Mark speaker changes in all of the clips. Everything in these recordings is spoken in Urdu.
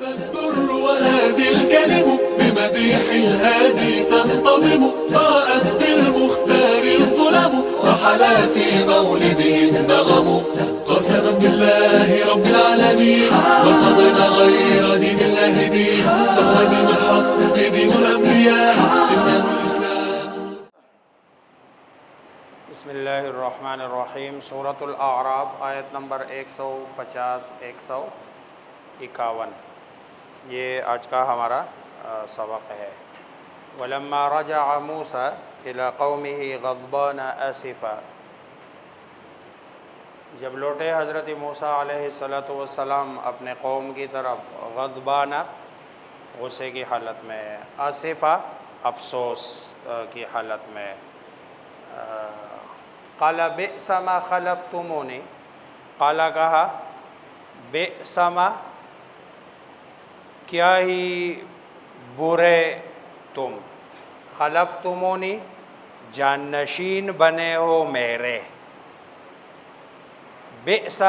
Speaker 1: الدر وهذه الكلم بمديح الهادي تنتظم ضاءت بالمختار الظلم وحلا في مولده النغم قسما بالله رب العالمين وارتضينا غير دين الله دين فهو دين الحق دين الأنبياء إنه الإسلام.
Speaker 2: بسم اللہ الرحمن الرحیم. سورۃ الاعراف آیت نمبر 150-151. یہ آج کا ہمارا سبق ہے. وَلَمَّا رَجَعَ مُوسَىٰ إِلَىٰ قَوْمِهِ غَضْبَانَ آسِفًا. جب لوٹے حضرت موسیٰ علیہ السلام اپنے قوم کی طرف غضبانہ غصے کی حالت میں، آسفہ افسوس کی حالت میں. قال بئس ما خلفتمونی، قالا کہا، بئس ما کیا ہی برے تم، خلفتمونی جانشین بنے ہو میرے. بئس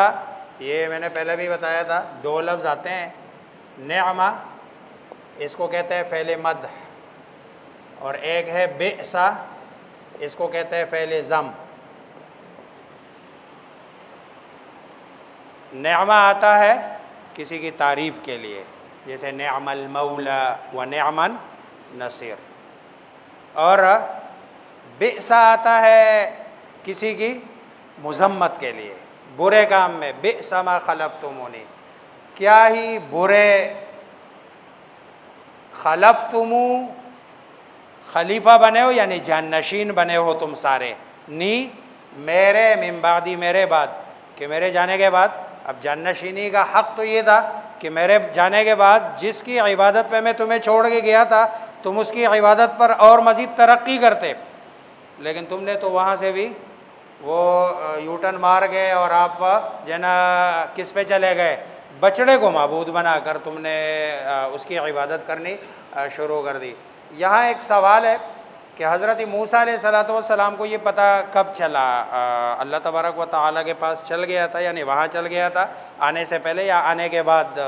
Speaker 2: یہ میں نے پہلے بھی بتایا تھا، دو لفظ آتے ہیں. نعمہ اس کو کہتے ہیں فعل مدح، اور ایک ہے بئس اس کو کہتے ہیں فعل ذم. نعمہ آتا ہے کسی کی تعریف کے لیے، جیسے نعم المولا و نعم النصیر. اور بئس آتا ہے کسی کی مذمت کے لیے، برے کام میں. بئس ما خلفتمونی، کیا ہی برے. خلفتمو خلیفہ بنے ہو یعنی جانشین بنے ہو تم سارے. نی میرے، من بعدی میرے بعد، کہ میرے جانے کے بعد. اب جانشینی کا حق تو یہ تھا کہ میرے جانے کے بعد جس کی عبادت پہ میں تمہیں چھوڑ کے گیا تھا تم اس کی عبادت پر اور مزید ترقی کرتے، لیکن تم نے تو وہاں سے بھی وہ یوٹن مار گئے اور آپ کس پہ چلے گئے، بچڑے کو معبود بنا کر تم نے اس کی عبادت کرنی شروع کر دی. یہاں ایک سوال ہے کہ حضرت موسیٰ علیہ السلام کو یہ پتہ کب چلا؟ اللہ تبارک و تعالیٰ کے پاس چل گیا تھا، یعنی وہاں چل گیا تھا آنے سے پہلے یا آنے کے بعد؟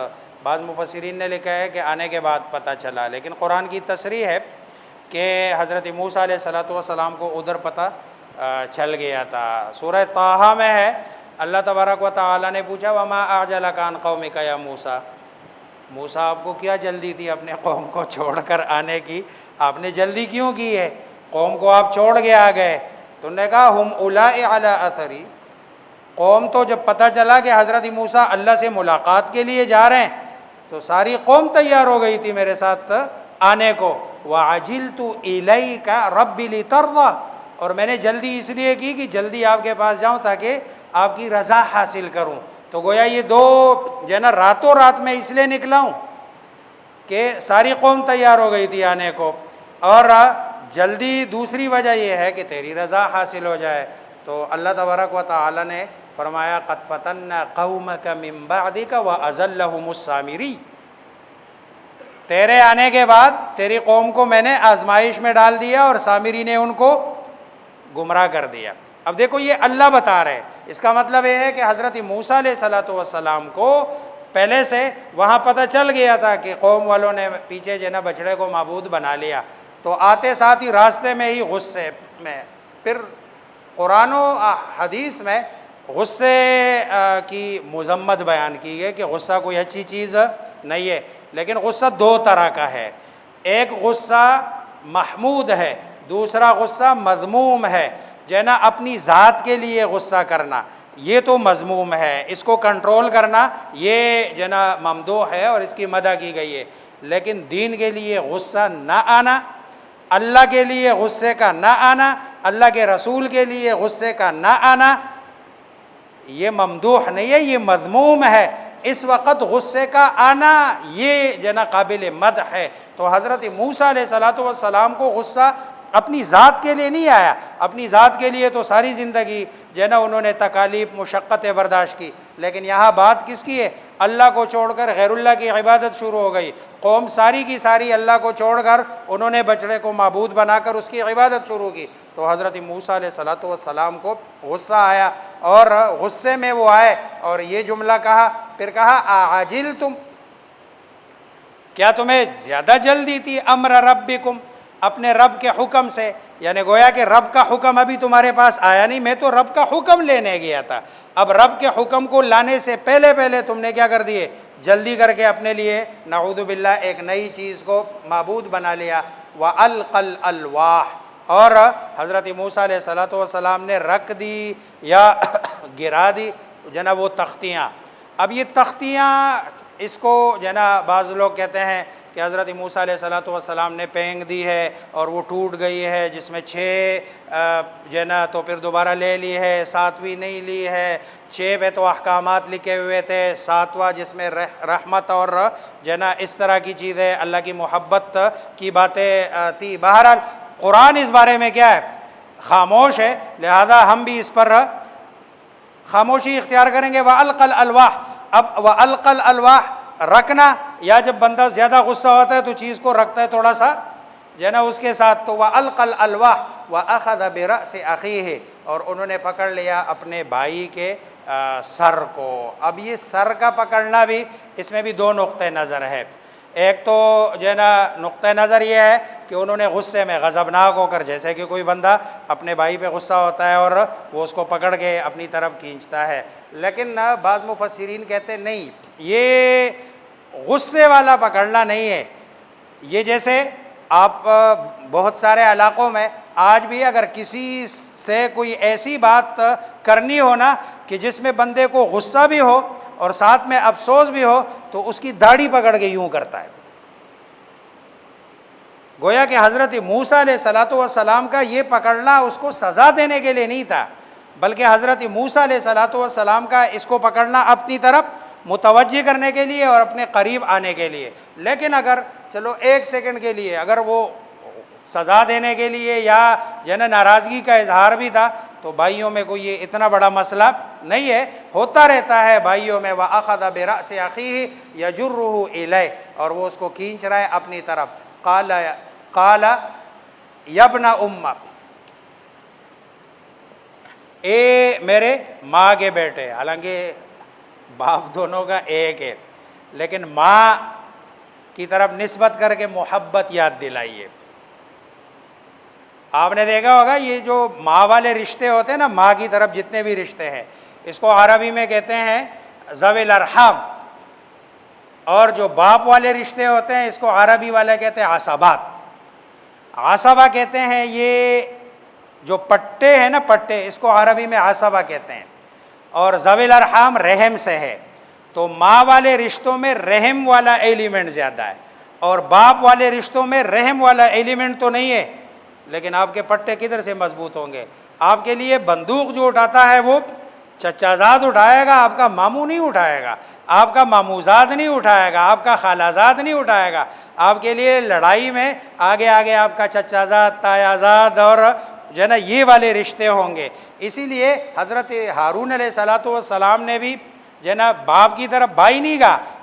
Speaker 2: بعض مفسرین نے لکھا ہے کہ آنے کے بعد پتہ چلا، لیکن قرآن کی تصریح ہے کہ حضرت موسیٰ علیہ السلام کو ادھر پتہ چل گیا تھا. سورہ طٰہٰ میں ہے، اللہ تبارک و تعالیٰ نے پوچھا وَمَا أَعْجَلَكَ عَنْ قَوْمِكَ يَا موسیٰ. موسیٰ آپ کو کیا جلدی تھی اپنے قوم کو چھوڑ کر آنے کی؟ آپ نے جلدی کیوں کی ہے؟ قوم کو آپ چھوڑ کے آ گئے. تو انہوں نے کہا ہم اولائی علی اثری. قوم تو جب پتہ چلا کہ حضرت موسیٰ اللہ سے ملاقات کے لیے جا رہے ہیں تو ساری قوم تیار ہو گئی تھی میرے ساتھ آنے کو. وَعَجِلْتُ إِلَيْكَ رَبِّ لِتَرْضَىٰ. اور میں نے جلدی اس لیے کی کہ جلدی آپ کے پاس جاؤں تاکہ آپ کی رضا حاصل کروں. تو گویا یہ دو راتوں رات میں اس لیے نکلا ہوں کہ ساری قوم تیار ہو گئی تھی آنے کو، اور جلدی دوسری وجہ یہ ہے کہ تیری رضا حاصل ہو جائے. تو اللہ تبارک و تعالی نے فرمایا قد فتنا قومک من بعدک واضلهم السامری. تیرے آنے کے بعد تیری قوم کو میں نے آزمائش میں ڈال دیا اور سامری نے ان کو گمراہ کر دیا. اب دیکھو یہ اللہ بتا رہے، اس کا مطلب یہ ہے کہ حضرت موسیٰ علیہ السلام کو پہلے سے وہاں پتہ چل گیا تھا کہ قوم والوں نے پیچھے بچڑے کو معبود بنا لیا. تو آتے ساتھ ہی راستے میں ہی غصے میں، پھر قرآن و حدیث میں غصے کی مذمت بیان کی ہے کہ غصہ کوئی اچھی چیز نہیں ہے. لیکن غصہ دو طرح کا ہے، ایک غصہ محمود ہے، دوسرا غصہ مذموم ہے. اپنی ذات کے لیے غصہ کرنا یہ تو مذموم ہے، اس کو کنٹرول کرنا یہ ممدوح ہے اور اس کی مدح کی گئی ہے. لیکن دین کے لیے غصہ نہ آنا، اللہ کے لیے غصے کا نہ آنا، اللہ کے رسول کے لیے غصے کا نہ آنا، یہ ممدوح نہیں ہے، یہ مذموم ہے. اس وقت غصے کا آنا یہ قابل مدح ہے. تو حضرت موسیٰ علیہ السلام کو غصہ اپنی ذات کے لیے نہیں آیا. اپنی ذات کے لیے تو ساری زندگی انہوں نے تکالیف مشقتیں برداشت کی، لیکن یہاں بات کس کی ہے؟ اللہ کو چھوڑ کر غیر اللہ کی عبادت شروع ہو گئی. قوم ساری کی ساری اللہ کو چھوڑ کر انہوں نے بچڑے کو معبود بنا کر اس کی عبادت شروع کی. تو حضرت موسیٰ علیہ السلام کو غصہ آیا اور غصے میں وہ آئے اور یہ جملہ کہا. پھر کہا عاجلتم، کیا تمہیں زیادہ جلدی تھی امر ربکم، اپنے رب کے حکم سے، یعنی گویا کہ رب کا حکم ابھی تمہارے پاس آیا نہیں، میں تو رب کا حکم لینے گیا تھا، اب رب کے حکم کو لانے سے پہلے تم نے کیا کر دیے، جلدی کر کے اپنے لیے نعوذ باللہ ایک نئی چیز کو معبود بنا لیا۔ وَأَلْقَى الْأَلْوَاحَ، اور حضرت موسیٰ علیہ السلام نے رکھ دی یا گرا دی جناب وہ تختیاں۔ اب یہ تختیاں، اس کو جناب بعض لوگ کہتے ہیں کہ حضرت موسیٰ علیہ السلام نے پھینک دی ہے اور وہ ٹوٹ گئی ہے، جس میں 6 تو پھر دوبارہ لے لی ہے، 7ویں نہیں لی ہے، 6 پہ تو احکامات لکھے ہوئے تھے، 7واں جس میں رحمت اور اس طرح کی چیزیں، اللہ کی محبت کی باتیں تھی۔ بہرحال قرآن اس بارے میں کیا ہے، خاموش ہے، لہذا ہم بھی اس پر خاموشی اختیار کریں گے۔ وَأَلْقَى الْأَلْوَاحَ، اب وَأَلْقَى الْأَلْوَاحَ رکھنا، یا جب بندہ زیادہ غصہ ہوتا ہے تو چیز کو رکھتا ہے تھوڑا سا اس کے ساتھ، تو وَأَلْقَى الْأَلْوَاحَ وَأَخَذَ بِرَأْسِ أَخِيهِ، اور انہوں نے پکڑ لیا اپنے بھائی کے سر کو۔ اب یہ سر کا پکڑنا بھی، اس میں بھی 2 نقطۂ نظر ہے۔ ایک تو نقطۂ نظر یہ ہے کہ انہوں نے غصے میں غضبناک ہو کر، جیسے کہ کوئی بندہ اپنے بھائی پہ غصہ ہوتا ہے اور وہ اس کو پکڑ کے اپنی طرف کھینچتا ہے، لیکن بعض مفسرین کہتے ہیں نہیں، یہ غصے والا پکڑنا نہیں ہے، یہ جیسے آپ بہت سارے علاقوں میں آج بھی اگر کسی سے کوئی ایسی بات کرنی ہو نا کہ جس میں بندے کو غصہ بھی ہو اور ساتھ میں افسوس بھی ہو، تو اس کی داڑھی پکڑ کے یوں کرتا ہے۔ گویا کہ حضرت موسیٰ علیہ السلام کا یہ پکڑنا اس کو سزا دینے کے لیے نہیں تھا، بلکہ حضرت موسیٰ علیہ السلام کا اس کو پکڑنا اپنی طرف متوجہ کرنے کے لیے اور اپنے قریب آنے کے لیے۔ لیکن اگر چلو 1 سیکنڈ کے لیے اگر وہ سزا دینے کے لیے یا ناراضگی کا اظہار بھی تھا، تو بھائیوں میں کوئی یہ اتنا بڑا مسئلہ نہیں ہے، ہوتا رہتا ہے بھائیوں میں۔ وَأَخَذَ بِرَأْسِ أَخِيهِ يَجُرُّهُ إِلَيْهِ، اور وہ اس کو کھینچ رہا ہے اپنی طرف۔ قال يَا ابْنَ أُمَّ، اے میرے ماں کے بیٹے، حالانکہ باپ دونوں کا ایک ہے، لیکن ماں کی طرف نسبت کر کے محبت یاد دلائیے۔ آپ نے دیکھا ہوگا یہ جو ماں والے رشتے ہوتے ہیں نا، ماں کی طرف جتنے بھی رشتے ہیں، اس کو عربی میں کہتے ہیں ذوی الارحام، اور جو باپ والے رشتے ہوتے ہیں اس کو عربی والے کہتے ہیں عصبات۔ عصبہ کہتے ہیں یہ جو پٹے ہیں نا، پٹے، اس کو عربی میں عصبہ کہتے ہیں، اور ذوی الارحام رحم سے ہے۔ تو ماں والے رشتوں میں رحم والا ایلیمنٹ زیادہ ہے، اور باپ والے رشتوں میں رحم والا ایلیمنٹ تو نہیں ہے، لیکن آپ کے پٹے کدھر سے مضبوط ہوں گے؟ آپ کے لیے بندوق جو اٹھاتا ہے وہ چچا زاد اٹھائے گا، آپ کا ماموں نہیں اٹھائے گا، آپ کا ماموزاد نہیں اٹھائے گا، آپ کا خالہ زاد نہیں اٹھائے گا۔ آپ کے لیے لڑائی میں آگے آگے آپ کا چچا زاد، تایا زاد اور یہ والے رشتے ہوں گے۔ اسی لیے حضرت ہارون علیہ السلام نے بھی باپ کی طرف بھائی نہیں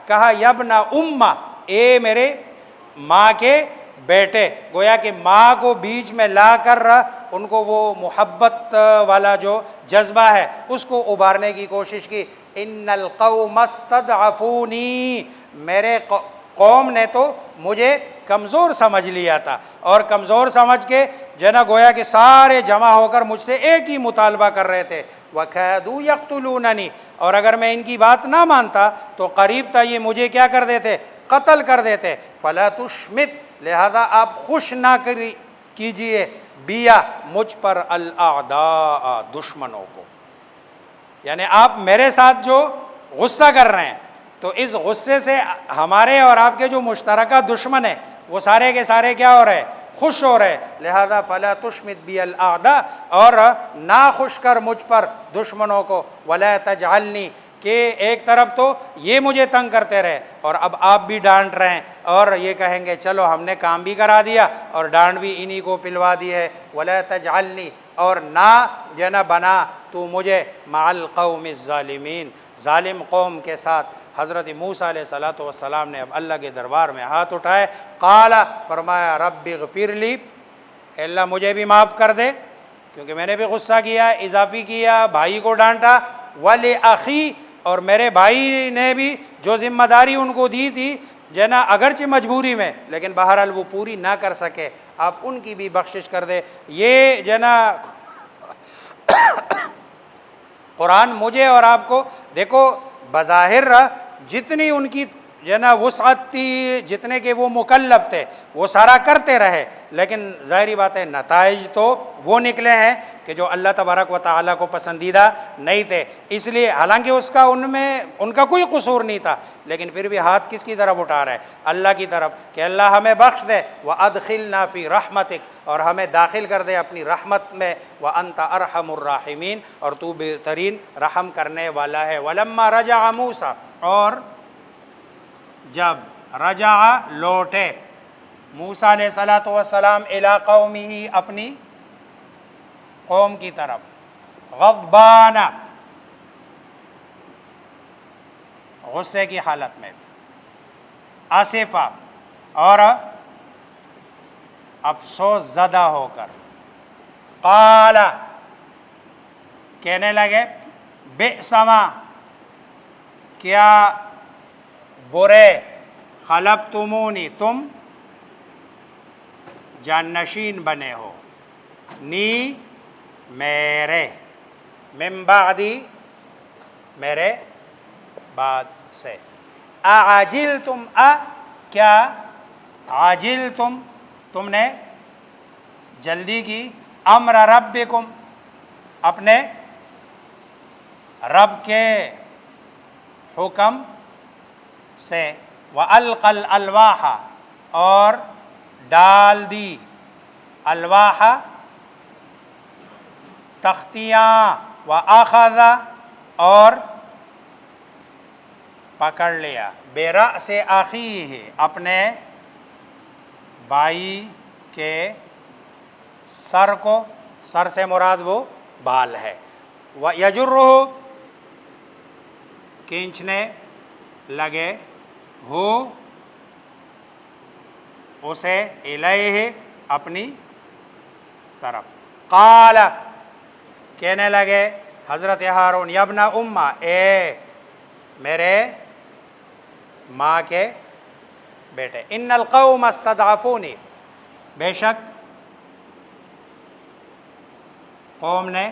Speaker 2: کہا یا ابن ام، اے میرے ماں کے بیٹے، گویا کہ ماں کو بیچ میں لا کر ان کو وہ محبت والا جو جذبہ ہے اس کو ابھارنے کی کوشش کی۔ ان القوم استضعفونی، میرے قوم نے تو مجھے کمزور سمجھ لیا تھا، اور کمزور سمجھ کے گویا کہ سارے جمع ہو کر مجھ سے ایک ہی مطالبہ کر رہے تھے۔ وَكَادُوا يَقْتُلُونَنِي، اور اگر میں ان کی بات نہ مانتا تو قریب تھا یہ مجھے کیا کر دیتے، قتل کر دیتے۔ فَلَا تُشْمِتْ، لہذا آپ خوش نہ کیجئے بیا، مجھ پر الاعداء، دشمنوں کو، یعنی آپ میرے ساتھ جو غصہ کر رہے ہیں تو اس غصے سے ہمارے اور آپ کے جو مشترکہ دشمن ہیں وہ سارے کے سارے کیا ہو رہے ہیں، خوش ہو رہے۔ لہذا فلا تشمت بی الاعداء، اور نہ خوش کر مجھ پر دشمنوں کو، ولا تجعلنی، کہ ایک طرف تو یہ مجھے تنگ کرتے رہے اور اب آپ بھی ڈانٹ رہے ہیں اور یہ کہیں گے چلو ہم نے کام بھی کرا دیا اور ڈانٹ بھی انہی کو پلوا دی ہے۔ ولا تجعلنی، اور نہ بنا تو مجھے مع القوم الظالمین، ظالم قوم کے ساتھ۔ حضرت موسیٰ علیہ السلام نے اب اللہ کے دربار میں ہاتھ اٹھائے، قال، فرمایا رب اغفر لی، اے اللہ مجھے بھی معاف کر دے، کیونکہ میں نے بھی غصہ کیا، اضافی کیا، بھائی کو ڈانٹا، ولی اخی، اور میرے بھائی نے بھی جو ذمہ داری ان کو دی تھی جو ہے نا اگرچہ مجبوری میں لیکن بہرحال وہ پوری نہ کر سکے، آپ ان کی بھی بخشش کر دے۔ یہ جو ہے نا قرآن مجھے اور آپ کو، دیکھو بظاہر جتنی ان کی جو ہے نا وسعت تھی، جتنے کے وہ مکلف تھے وہ سارا کرتے رہے، لیکن ظاہری بات ہے نتائج تو وہ نکلے ہیں کہ جو اللہ تبارک و تعالیٰ کو پسندیدہ نہیں تھے۔ اس لیے حالانکہ ان کا کوئی قصور نہیں تھا، لیکن پھر بھی ہاتھ کس کی طرف اٹھا رہے؟ اللہ کی طرف، کہ اللہ ہمیں بخش دے، وَأَدْخِلْنَا فِي رَحْمَتِكَ، اور ہمیں داخل کر دے اپنی رحمت میں، وَأَنْتَ أَرْحَمُ الرَّاحِمِينَ، اور تو بہترین رحم کرنے والا ہے۔ وَلَمَّا رَجَعَ مُوسیٰ، اور جب رجع لوٹے موسیٰ علیہ السلام الی قومہ، اپنی قوم کی طرف، غضبان، غصے کی حالت میں، آصفہ، اور افسوس زدہ ہو کر، قال، کہنے لگے، بئس ما، کیا برے، خلفتمونی، تم جانشین بنے ہو، نی، میرے، من بعدی، میرے بعد سے، اعجلتم، کیا عاجلتم، تم نے جلدی کی، امر ربکم، اپنے رب کے حکم سے، وَأَلْقَى الْأَلْوَاحَ، اور ڈال دی، الواح تختیاں، وَأَخَذَ، اور پکڑ لیا، بِرَأْسِ أَخِيهِ، اپنے بھائی کے سر کو، سر سے مراد وہ بال ہے، وَيَجُرُّهُ، کھینچنے لگے، ہو اسے، الیہ، اپنی طرف، قال، کہنے لگے حضرت ہارون، یا ابن امہ، اے میرے ماں کے بیٹے، ان القوم استضعفونی، بے شک قوم نے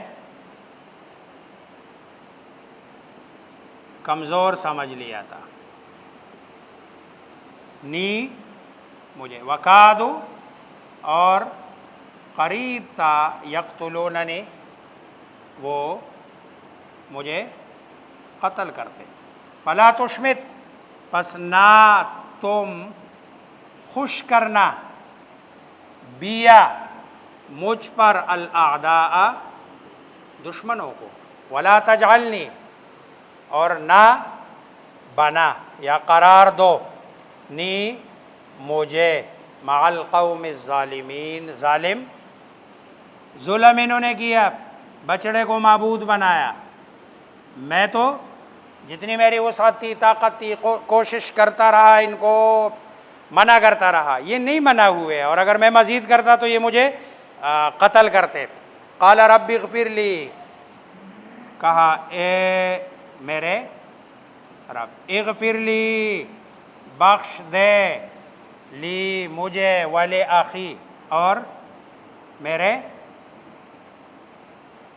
Speaker 2: کمزور سمجھ لیا تھا، نی، مجھے، وکادو، اور قریب تھا، یقتلوننی، وہ مجھے قتل کرتے، فلا تشمت، پس نہ تم خوش کرنا، بیا، مجھ پر، الاعداء، دشمنوں کو، ولا تجعلنی، اور نہ بنا یا قرار دو، نی، مجھے، مع القوم الظالمین، ظالم، ظلم انہوں نے کیا، بچڑے کو معبود بنایا، میں تو جتنی میری وسعت تھی، طاقت تھی، کوشش کرتا رہا، ان کو منع کرتا رہا، یہ نہیں منع ہوئے، اور اگر میں مزید کرتا تو یہ مجھے قتل کرتے۔ قال رب اغفر لی، کہا اے میرے رب، اغفر لی، بخش دے، لی، مجھے، ولی اخی، اور میرے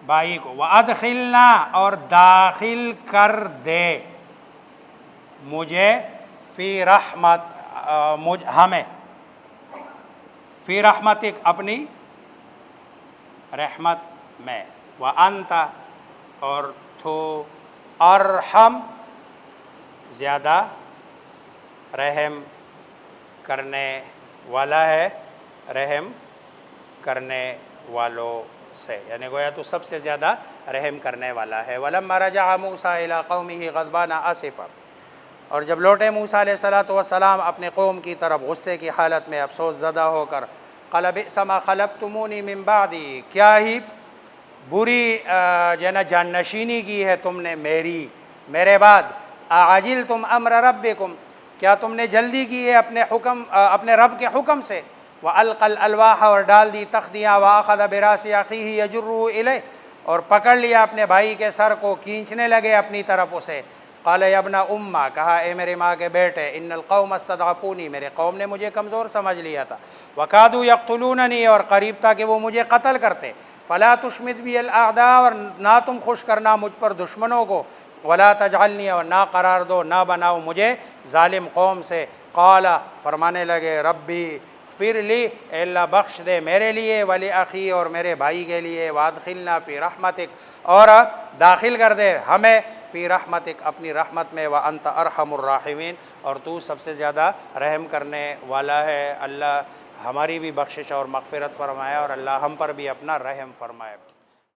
Speaker 2: بھائی کو، وادخلنا، اور داخل کر دے، مجھے، فی رحمت، ہمیں، فی رحمتک، اپنی رحمت میں، وانت، اور تو ارحم، زیادہ رحم کرنے والا ہے، رحم کرنے والوں سے، یعنی گویا تو سب سے زیادہ رحم کرنے والا ہے۔ وَلَمَّا رَجَعَ مُوسَىٰ إِلَىٰ قَوْمِهِ غَضْبَانَ آصِفًا، اور جب لوٹے موسیٰ علیہ السلام اپنے قوم کی طرف غصے کی حالت میں، افسوس زدہ ہو کر، قَالَ بِئْسَ مَا خَلَفْتُمُونِي مِن بَعْدِي، کیا ہی بری جو ہے نا جانشینی کی ہے تم نے میرے بعد، اعجلتم امر ربکم، کیا تم نے جلدی کی ہے اپنے رب کے حکم سے، وَأَلْقَى الْأَلْوَاحَ، اور ڈال دی تختیاں، وَأَخَذَ بِرَأْسِ أَخِيهِ يَجُرُّهُ إِلَيْهِ، اور پکڑ لیا اپنے بھائی کے سر کو، کھینچنے لگے اپنی طرف اسے، قال یا ابن امہ، کہا اے میرے ماں کے بیٹے، ان القوم استضعفونی، میرے قوم نے مجھے کمزور سمجھ لیا تھا، وکادوا یقتلوننی، اور قریب تھا کہ وہ مجھے قتل کرتے، فلا تشمت بی الاعداء، اور نہ تم خوش کرنا مجھ پر دشمنوں کو، ولا تجعلنی، اور نہ قرار دو، نہ بناؤ مجھے ظالم قوم سے۔ قال، فرمانے لگے، ربی اغفر لی، اے اللہ بخش دے میرے لیے، ولی اخی، اور میرے بھائی کے لیے، وادخلنا فی رحمتک، اور داخل کر دے ہمیں فی رحمتک، اپنی رحمت میں، وانت ارحم الراحمین، اور تو سب سے زیادہ رحم کرنے والا ہے۔ اللہ ہماری بھی بخشش اور مغفرت فرمائے، اور اللہ ہم پر بھی اپنا رحم فرمائے۔